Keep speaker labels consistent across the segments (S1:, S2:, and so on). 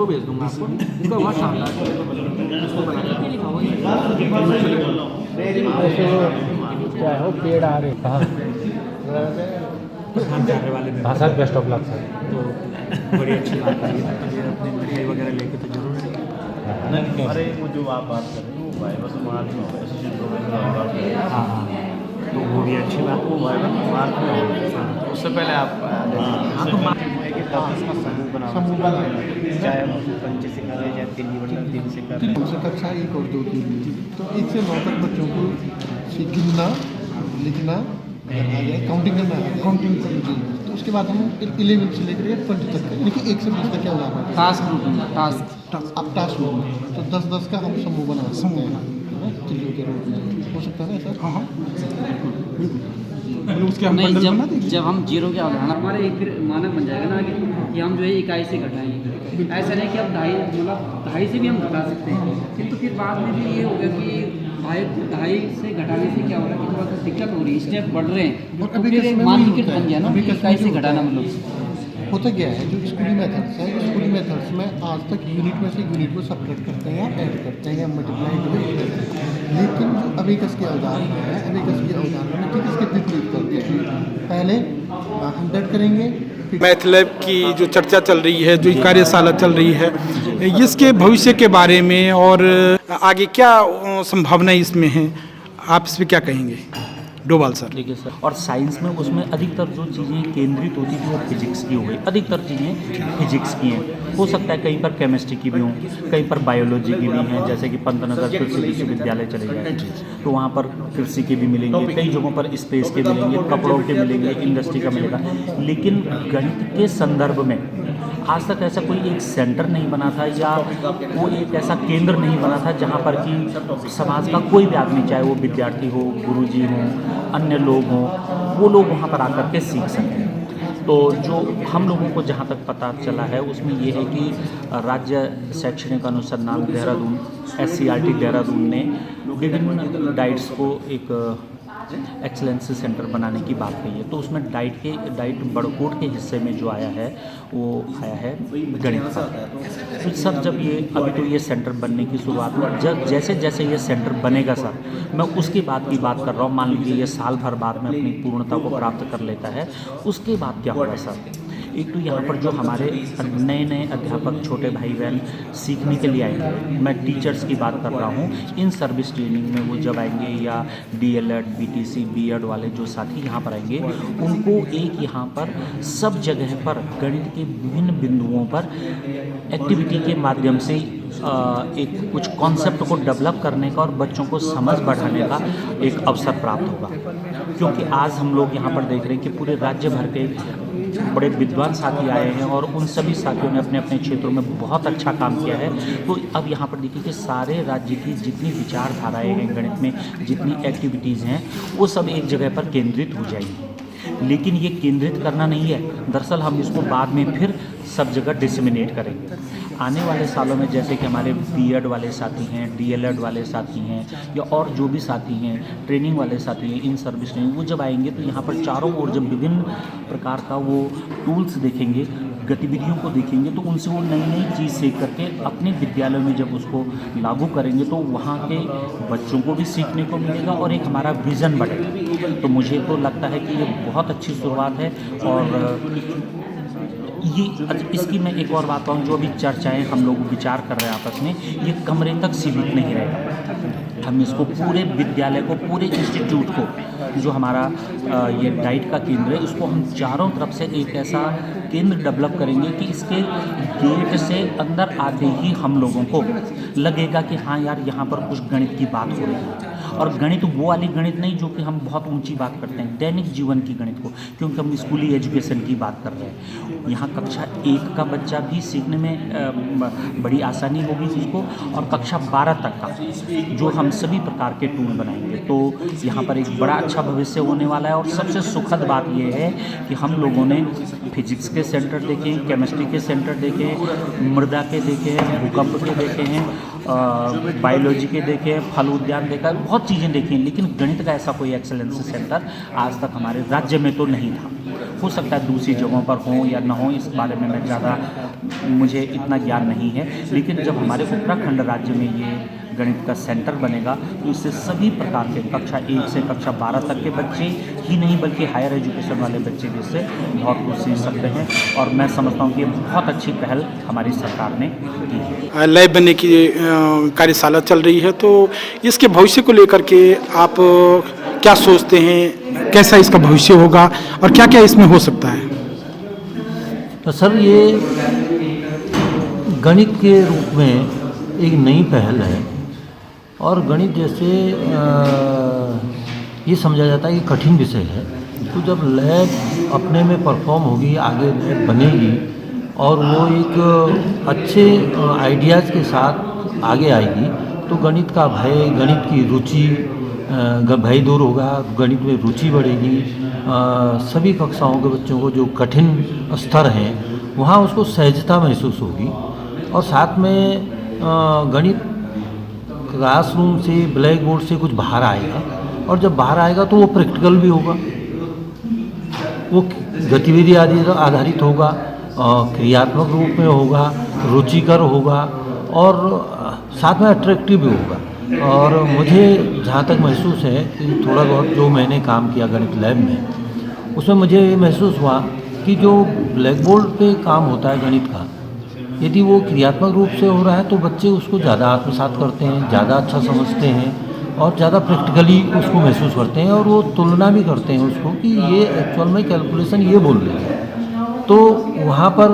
S1: Photo भेज दूँगा आपको, इसका बहुत शानदार है। इसको बना के लिखा हुआ है।
S2: ऐसे वो क्या है वो पेड़ आ रहे कहाँ
S1: हम जाने वाले में
S2: हाँ sir, best of luck sir.
S1: तो बड़ी अच्छी बात है। ये अपनी मिठाई वगैरह लेके तो जरूर आएंगे।
S3: अरे वो जो आप बात कर रहे हो वो भाई बस मार्च में होगा, असिस्टेंट प्रोफेसर होगा।
S1: हाँ हाँ, तो वो भी अच्छी बात
S3: वो भाई बस मार्च में होगा, उससे पहले आप
S1: हाँ तो
S3: समूह बना चाहे पंच से करें या तीन से करें।
S4: हमसे कक्षा 1 और 2 की तो 1 से 9 तक बच्चों को गिनना, लिखना आ जाए, काउंटिंग करना आ जाए, काउंटिंग जी। तो उसके बाद हम 11 से लेकर 20 तक का, लेकिन 1 से 20 तक क्या उदाहरण
S1: टास्क टास्क
S4: अब टास्क रूप में तो 10-10 का हम समूह बना सकते हैं, चिल्लियों के रूप में हो सकता है ना सर? हाँ हाँ, उसके हम
S1: नहीं, जब हम जीरो के अवधारणा हमारे एक फिर मानक बन जाएगा ना कि हम जो है इकाई से घटाएंगे। ऐसा नहीं कि अब ढाई से भी हम घटा सकते हैं, किंतु फिर बाद में भी ये होगा कि ढाई से घटाने से क्या हो रहा है कि थोड़ा सा दिक्कत हो रही है, स्टेप बढ़ रहे हैं, तो फिर एक मानकीकृत बन गया ना इकाई से घटाना। मतलब
S4: होता क्या है, जो स्कूली मेथड्स है, स्कूली मेथड्स में आज तक यूनिट में से यूनिट को सब्ट्रैक्ट करते हैं या ऐड करते हैं या मल्टीप्लाई करते हैं, लेकिन जो अबेकस की अवधारणा है, अबेकस की अवधारणा में ठीक इसके विपरीत करते हैं। पहले 100 करेंगे।
S5: मैथ लैब की जो चर्चा चल रही है, जो कार्यशाला चल रही है, इसके भविष्य के बारे में और आगे क्या संभावनाएं इसमें हैं, आप इस पर क्या कहेंगे? डोभाल सर।
S6: देखिए सर, और साइंस में उसमें अधिकतर जो चीज़ें केंद्रित होती थी वो फिजिक्स की हो गई, अधिकतर चीज़ें फिजिक्स की हैं। हो सकता है कहीं पर केमिस्ट्री की भी हों, कहीं पर बायोलॉजी की भी हैं, जैसे कि पंतनगर कृषि विश्वविद्यालय चले जाए तो वहाँ पर कृषि के भी मिलेंगे, कई जगहों पर स्पेस के मिलेंगे, कपड़ों के मिलेंगे, इंडस्ट्री का मिलेगा। लेकिन गणित के संदर्भ में आज तक ऐसा कोई एक सेंटर नहीं बना था या वो एक ऐसा केंद्र नहीं बना था जहाँ पर कि समाज का कोई भी आदमी, चाहे वो विद्यार्थी हो, गुरुजी हों, अन्य लोग हों, वो लोग वहाँ पर आकर के सीख सकें। तो जो हम लोगों को जहाँ तक पता चला है उसमें ये है कि राज्य शैक्षणिक अनुसंधान देहरादून SCRT देहरादून ने विभिन्न डाइट्स को एक एक्सलेंसी सेंटर बनाने की बात कही है। तो उसमें डाइट बड़कोट के हिस्से में जो आया है वो आया है गणित का। तो सर जब ये अभी तो ये सेंटर बनने की शुरुआत हुई, जब जैसे जैसे ये सेंटर बनेगा सर, मैं उसके बाद की बात कर रहा हूँ। मान लीजिए ये साल भर बाद में अपनी पूर्णता को प्राप्त कर लेता है, उसके बाद क्या होगा सर? एक तो यहाँ पर जो हमारे नए नए अध्यापक छोटे भाई बहन सीखने के लिए आएंगे, मैं टीचर्स की बात कर रहा हूँ, इन सर्विस ट्रेनिंग में वो जब आएंगे या DLED BTC B.Ed वाले जो साथी यहाँ पर आएंगे, उनको एक यहाँ पर सब जगह पर गणित के विभिन्न बिंदुओं पर एक्टिविटी के माध्यम से एक कुछ कॉन्सेप्ट को डेवलप करने का और बच्चों को समझ बढ़ाने का एक अवसर प्राप्त होगा। क्योंकि आज हम लोग यहाँ पर देख रहे हैं कि पूरे राज्य भर के बड़े विद्वान साथी आए हैं और उन सभी साथियों ने अपने अपने क्षेत्रों में बहुत अच्छा काम किया है। तो अब यहाँ पर देखिए कि सारे राज्य की जितनी विचारधाराएँ हैं गणित में, जितनी एक्टिविटीज़ हैं, वो सब एक जगह पर केंद्रित हो जाएंगी। लेकिन ये केंद्रित करना नहीं है, दरअसल हम इसको बाद में फिर सब जगह डिसमिनेट करेंगे। आने वाले सालों में जैसे कि हमारे B.Ed वाले साथी हैं, DLED वाले साथी हैं या और जो भी साथी हैं, ट्रेनिंग वाले साथी हैं, इन सर्विस ट्रेनिंग, वो जब आएंगे तो यहाँ पर चारों ओर जब विभिन्न प्रकार का वो टूल्स देखेंगे, गतिविधियों को देखेंगे, तो उनसे वो नई नई चीज़ सीख करके अपने विद्यालय में जब उसको लागू करेंगे तो वहाँ के बच्चों को भी सीखने को मिलेगा और एक हमारा विज़न बढ़ेगा। तो मुझे तो लगता है कि ये बहुत अच्छी शुरुआत है। और ये इसकी मैं एक और बात कहूँ, जो भी चर्चाएं हम लोग विचार कर रहे हैं आपस में, ये कमरे तक सीमित नहीं रहेगा। हम इसको पूरे विद्यालय को, पूरे इंस्टीट्यूट को, जो हमारा ये डाइट का केंद्र है, उसको हम चारों तरफ से एक ऐसा केंद्र डेवलप करेंगे कि इसके गेट से अंदर आते ही हम लोगों को लगेगा कि हाँ यार, यहाँ पर कुछ गणित की बात हो रही है। और गणित वो वाली गणित नहीं जो कि हम बहुत ऊंची बात करते हैं, दैनिक जीवन की गणित को, क्योंकि हम स्कूली एजुकेशन की बात कर रहे हैं। यहाँ कक्षा 1 का बच्चा भी सीखने में बड़ी आसानी होगी उसको, और कक्षा 12 तक का जो हम सभी प्रकार के टूल बनाएंगे। तो यहाँ पर एक बड़ा अच्छा भविष्य होने वाला है। और सबसे सुखद बात यह है कि हम लोगों ने फिजिक्स के सेंटर देखे हैं, केमिस्ट्री के सेंटर देखे हैं, मृदा के देखे हैं, भूकंप के देखे हैं, बायोलॉजी के देखे, फल उद्यान देखा, बहुत चीज़ें देखी हैं, लेकिन गणित का ऐसा कोई एक्सेलेंस सेंटर आज तक हमारे राज्य में तो नहीं था। हो सकता है दूसरी जगहों पर हो या ना हो, इस बारे में मैं ज़्यादा, मुझे इतना ज्ञान नहीं है। लेकिन जब हमारे उत्तराखंड राज्य में ये गणित का सेंटर बनेगा तो इससे सभी प्रकार के कक्षा 1 से कक्षा 12 तक के बच्चे ही नहीं बल्कि हायर एजुकेशन वाले बच्चे भी इससे बहुत कुछ सीख सकते हैं। और मैं समझता हूँ कि बहुत अच्छी पहल हमारी सरकार ने की है।
S5: लैब बनने की कार्यशाला चल रही है, तो इसके भविष्य को लेकर के आप क्या सोचते हैं, कैसा इसका भविष्य होगा और क्या क्या इसमें हो सकता है?
S7: तो सर, ये गणित के रूप में एक नई पहल है और गणित जैसे ये समझा जाता है कि कठिन विषय है, तो जब लैब अपने में परफॉर्म होगी, आगे लैब बनेगी और वो एक अच्छे आइडियाज़ के साथ आगे आएगी, तो गणित का भय, गणित की रुचि, भय दूर होगा, गणित में रुचि बढ़ेगी। सभी कक्षाओं के बच्चों को जो कठिन स्तर हैं वहाँ उसको सहजता महसूस होगी और साथ में गणित क्लासरूम से, ब्लैक बोर्ड से कुछ बाहर आएगा और जब बाहर आएगा तो वो प्रैक्टिकल भी होगा, वो गतिविधि आधारित होगा, क्रियात्मक रूप में होगा, रुचिकर होगा और साथ में अट्रैक्टिव भी होगा। और मुझे जहाँ तक महसूस है कि थोड़ा बहुत जो मैंने काम किया गणित लैब में, उसमें मुझे ये महसूस हुआ कि जो ब्लैक बोर्ड पे काम होता है गणित का, यदि वो क्रियात्मक रूप से हो रहा है तो बच्चे उसको ज़्यादा आत्मसात करते हैं, ज़्यादा अच्छा समझते हैं और ज़्यादा प्रैक्टिकली उसको महसूस करते हैं और वो तुलना भी करते हैं उसको कि ये एक्चुअल में कैलकुलेशन ये बोल रही है। तो वहाँ पर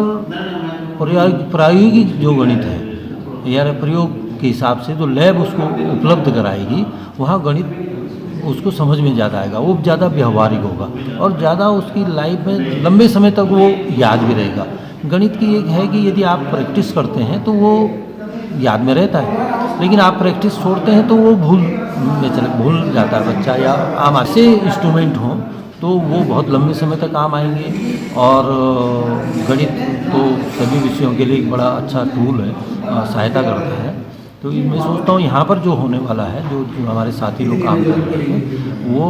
S7: प्रायोगिक जो गणित है या प्रयोग के हिसाब से जो लैब उसको उपलब्ध कराएगी, वहाँ गणित उसको समझ में ज़्यादा आएगा, वो ज़्यादा व्यवहारिक होगा और ज़्यादा उसकी लाइफ में लंबे समय तक वो याद भी रहेगा। गणित की एक है कि यदि आप प्रैक्टिस करते हैं तो वो याद में रहता है, लेकिन आप प्रैक्टिस छोड़ते हैं तो वो भूल जाता है बच्चा या आम ऐसे इंस्ट्रूमेंट हों तो वो बहुत लंबे समय तक काम आएंगे। और गणित तो सभी विषयों के लिए एक बड़ा अच्छा टूल है, सहायता करता है। तो मैं सोचता हूँ यहाँ पर जो होने वाला है, जो हमारे साथी लोग काम कर रहे हैं, वो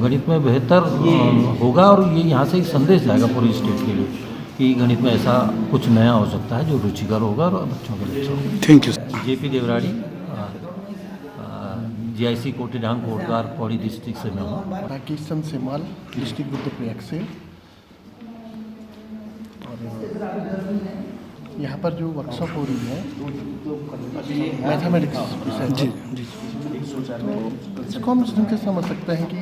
S7: गणित में बेहतर होगा और ये यहाँ से एक संदेश जाएगा पूरे स्टेट के लिए कि गणित में ऐसा कुछ नया हो सकता है जो रुचिकर होगा और बच्चों के लिए अच्छा होगा।
S5: Thank you.
S7: JP Devradi, GIC Kotidang Kotdwar Pauri district से मैं हूँ।
S4: राकेश चंद सेमाल, डिस्ट्रिक्ट रुद्रप्रयाग से। और यहाँ पर जो वर्कशॉप हो रही है मैथमेटिक्स विषय तो इसको हम ढंग से समझ सकते हैं कि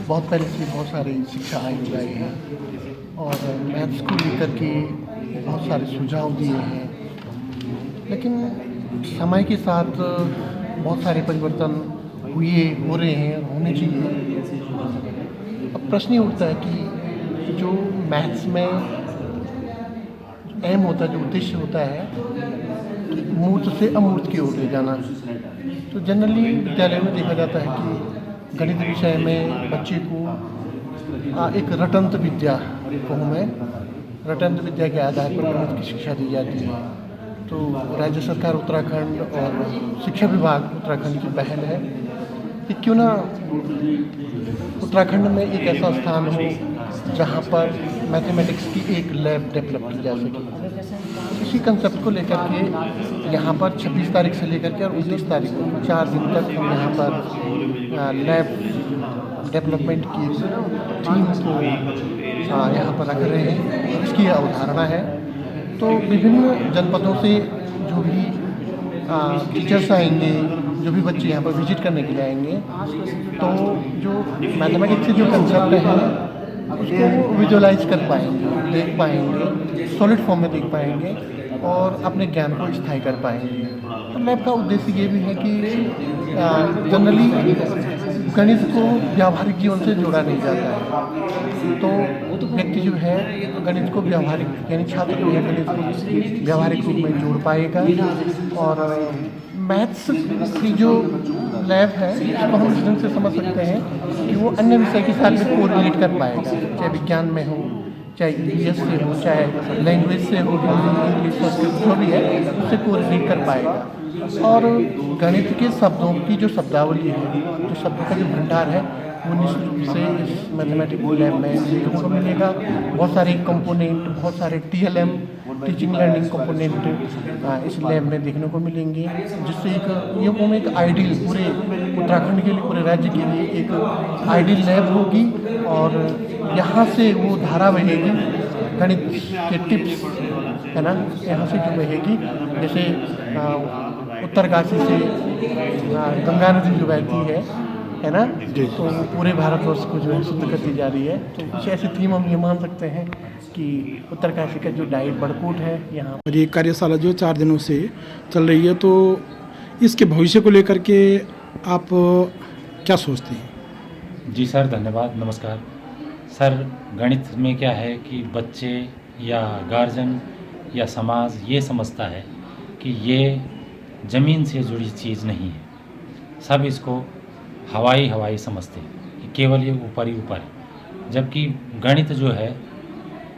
S4: बहुत पहले से बहुत सारे शिक्षा आयोग आए हैं और मैथ्स को लेकर के बहुत सारे सुझाव दिए हैं, लेकिन समय के साथ बहुत सारे परिवर्तन हो रहे हैं, होने चाहिए। अब प्रश्न ये उठता है कि जो मैथ्स में एम होता है, जो उद्देश्य होता है कि मूर्त से अमूर्त की ओर ले जाना, तो जनरली विद्यालय में देखा जाता है कि गणित विषय में बच्चे को एक रटंत विद्या कहूँ मैं, रटंत विद्या के आधार पर गणित की शिक्षा दी जाती है। तो राज्य सरकार उत्तराखंड और शिक्षा विभाग उत्तराखंड की पहल है कि क्यों ना उत्तराखंड में एक ऐसा स्थान हो जहाँ पर मैथमेटिक्स की एक लैब डेवलप की जा सके। इसी कंसेप्ट को लेकर के यहाँ पर 26 तारीख से लेकर के और 29 तारीख को 4 दिन तक हम यहाँ पर लैब डेवलपमेंट की टीम को यहाँ पर रख रहे हैं। इसकी अवधारणा है तो विभिन्न जनपदों से जो भी टीचर्स आएंगे, जो भी बच्चे यहाँ पर विजिट करने के लिए आएंगे, तो जो मैथमेटिक्स से जो कंसेप्ट है उसको वो विजुअलाइज कर पाएंगे, देख पाएंगे, सॉलिड फॉर्म में देख पाएंगे और अपने ज्ञान को स्थायी कर पाएंगे। तो लैब का उद्देश्य ये भी है कि जनरली गणित को व्यावहारिक जीवन से जोड़ा नहीं जाता है, तो व्यक्ति जो है गणित को व्यावहारिक यानी छात्र जो है गणित को व्यावहारिक रूप में जोड़ पाएगा। और मैथ्स की जो लैब है इसको हम इस ढंग से समझ सकते हैं कि वो अन्य विषय के साथ भी कोरिलेट कर पाएगा, चाहे विज्ञान में हो, चाहे EVS से हो, चाहे लैंग्वेज से हो, हिंदी, इंग्लिश, संस्कृत जो भी है, उससे कोरिलेट कर पाएगा। और गणित के शब्दों की जो शब्दावली है, जो शब्द का जो भंडार है, वो निश्चित रूप से इस मैथमेटिकल लैब में देखने को मिलेगा। बहुत सारे कंपोनेंट, बहुत सारे TLM टीचिंग लर्निंग कंपोनेंट इस लैब में देखने को मिलेंगे, जिससे एक आइडियल पूरे उत्तराखंड के लिए, पूरे राज्य के लिए एक आइडियल लैब होगी। और यहाँ से वो धारा बहेगी गणित के टिप्स, है ना, यहाँ से जो बहेगी, जैसे उत्तरकाशी से गंगा नदी जो बहती है ना, तो पूरे भारतवर्ष को जो है शुद्ध करती जा रही है। तो कुछ ऐसी थीम हम ये मान सकते हैं कि उत्तरकाशी का जो डाइट बड़कूट है यहाँ।
S5: और ये कार्यशाला जो 4 दिनों से चल रही है, तो इसके भविष्य को लेकर के आप क्या सोचते हैं?
S8: जी सर, धन्यवाद, नमस्कार सर। गणित में क्या है कि बच्चे या गार्जियन या समाज ये समझता है कि ये ज़मीन से जुड़ी चीज़ नहीं है, सब इसको हवाई समझते हैं कि केवल ये ऊपर ही ऊपर है। जबकि गणित जो है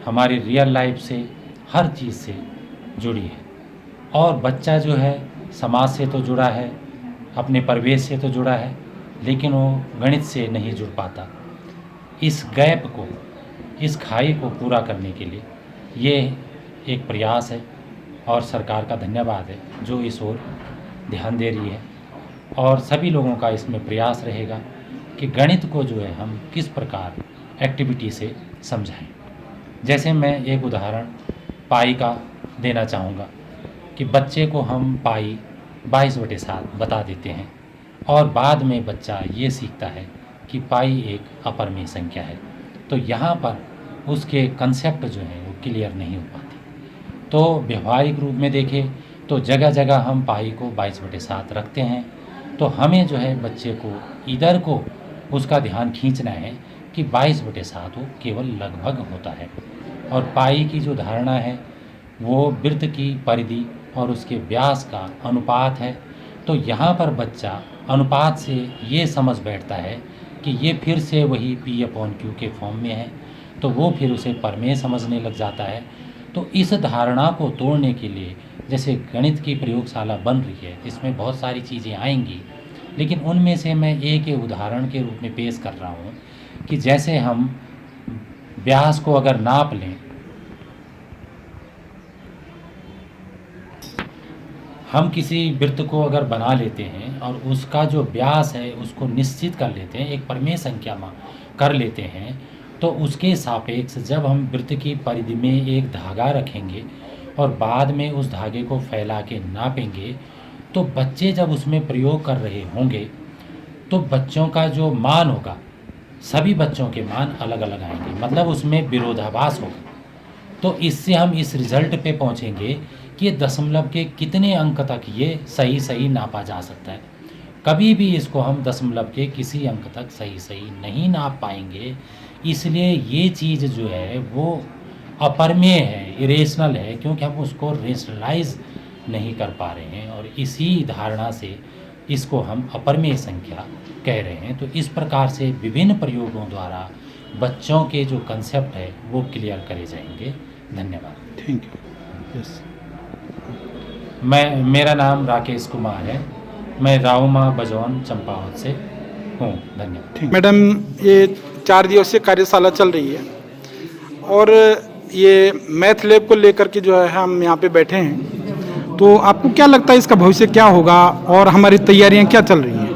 S8: हमारी रियल लाइफ से, हर चीज़ से जुड़ी है। और बच्चा जो है समाज से तो जुड़ा है, अपने परिवेश से तो जुड़ा है, लेकिन वो गणित से नहीं जुड़ पाता। इस गैप को, इस खाई को पूरा करने के लिए ये एक प्रयास है, और सरकार का धन्यवाद है जो इस ओर ध्यान दे रही है। और सभी लोगों का इसमें प्रयास रहेगा कि गणित को जो है हम किस प्रकार एक्टिविटी से समझाएं। जैसे मैं एक उदाहरण पाई का देना चाहूँगा कि बच्चे को हम पाई 22/7 बता देते हैं, और बाद में बच्चा ये सीखता है कि पाई एक अपरिमेय संख्या है। तो यहाँ पर उसके कंसेप्ट जो हैं वो क्लियर नहीं हो पाते। तो व्यवहारिक रूप में देखें तो जगह जगह हम पाई को 22/7 रखते हैं। तो हमें जो है बच्चे को इधर को उसका ध्यान खींचना है कि 22/7 वो केवल लगभग होता है, और पाई की जो धारणा है वो वृत्त की परिधि और उसके व्यास का अनुपात है। तो यहाँ पर बच्चा अनुपात से ये समझ बैठता है कि ये फिर से वही P/Q के फॉर्म में है, तो वो फिर उसे परमेय समझने लग जाता है। तो इस धारणा को तोड़ने के लिए जैसे गणित की प्रयोगशाला बन रही है, इसमें बहुत सारी चीज़ें आएंगी, लेकिन उनमें से मैं एक उदाहरण के रूप में पेश कर रहा हूँ कि जैसे हम व्यास को अगर नाप लें, हम किसी वृत्त को अगर बना लेते हैं और उसका जो व्यास है उसको निश्चित कर लेते हैं, एक परिमेय संख्या में कर लेते हैं, तो उसके सापेक्ष जब हम वृत्त की परिधि में एक धागा रखेंगे और बाद में उस धागे को फैला के नापेंगे, तो बच्चे जब उसमें प्रयोग कर रहे होंगे तो बच्चों का जो मान होगा, सभी बच्चों के मान अलग अलग आएंगे, मतलब उसमें विरोधाभास होगा। तो इससे हम इस रिज़ल्ट पे पहुंचेंगे कि ये दशमलव के कितने अंक तक ये सही नापा जा सकता है। कभी भी इसको हम दशमलव के किसी अंक तक सही नहीं नाप पाएंगे। इसलिए ये चीज़ जो है वो अपरिमेय है, इरेशनल है, क्योंकि हम उसको रेशनलाइज नहीं कर पा रहे हैं, और इसी धारणा से इसको हम अपरिमेय संख्या कह रहे हैं। तो इस प्रकार से विभिन्न प्रयोगों द्वारा बच्चों के जो कंसेप्ट है वो क्लियर करे जाएंगे। धन्यवाद।
S5: Thank you. यस,
S8: मेरा नाम राकेश कुमार है, मैं राउमा बजौन चंपावत से हूँ। धन्यवाद।
S5: मैडम, ये 4 दिवसीय कार्यशाला चल रही है और ये मैथ लैब को लेकर के जो है हम यहाँ पे बैठे हैं, तो आपको क्या लगता है इसका भविष्य क्या होगा और हमारी तैयारियाँ क्या चल रही हैं?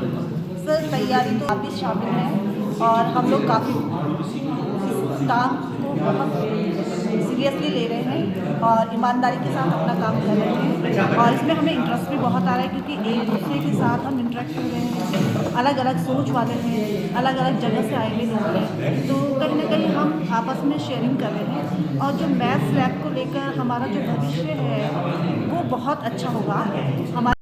S9: सर, तैयारी तो काफ़ी शामिल है और हम लोग काफ़ी काम को बहुत सीरियसली ले रहे हैं और ईमानदारी के साथ अपना काम कर रहे हैं, और इसमें हमें इंटरेस्ट भी बहुत आ रहा है क्योंकि एक दूसरे के साथ हम इंटरेक्ट कर रहे हैं। अलग अलग सोच वाले हैं, अलग अलग जगह से आए हुए लोग हैं, तो कहीं ना कहीं हम आपस में शेयरिंग कर रहे हैं। और जो मैथ्स लैब को लेकर हमारा जो भविष्य है वो बहुत अच्छा होगा। हमारे